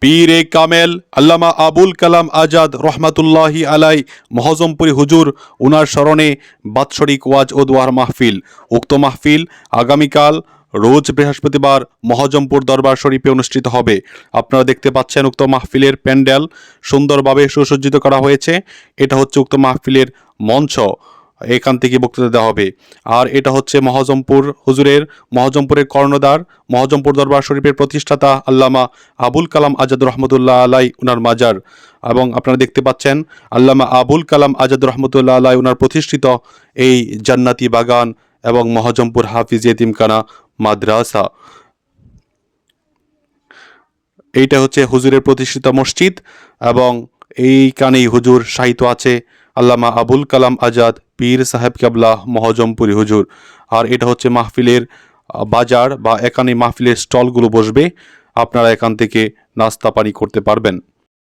পীর এ কামেল আল্লামা আবুল কালাম আজাদ রহমাতুল্লাহি আলাই মহজমপুরি হুজুর উনার স্মরণে বাৎসরিক ওয়াজ ও দোয়ার মাহফিল। উক্ত মাহফিল আগামীকাল রোজ বৃহস্পতিবার মহজমপুর দরবার শরীফে অনুষ্ঠিত হবে। আপনারা দেখতে পাচ্ছেন উক্ত মাহফিলের প্যান্ডেল সুন্দরভাবে সুসজ্জিত করা হয়েছে। এটা হচ্ছে উক্ত মাহফিলের মঞ্চ, এখান থেকে বক্তৃতা দেওয়া হবে। আর এটা হচ্ছে মহজমপুরের কর্ণধার, মহজমপুর দরবার শরীফের প্রতিষ্ঠাতা আল্লামা আবুল কালাম আজাদ রহমতুল্লাহ আলাই উনার মাজার। এবং আপনারা দেখতে পাচ্ছেন আল্লামা আবুল কালাম আজাদ রহমতুল্লাহ আলাই উনার প্রতিষ্ঠিত এই জান্নাতি বাগান এবং মহজমপুর হাফিজ ইয়েতিমখানা মাদ্রাসা। এইটা হচ্ছে হুজুরের প্রতিষ্ঠিত মসজিদ এবং এইখানেই হুজুর সাহিত্য আছে আল্লামা আবুল কালাম আজাদ পীর সাহেব কেবলা মহজমপুরি হুজুর। আর এটা হচ্ছে মাহফিলের বাজার, বা এখানে মাহফিলের স্টলগুলো বসবে, আপনারা এখান থেকে নাস্তা পানি করতে পারবেন।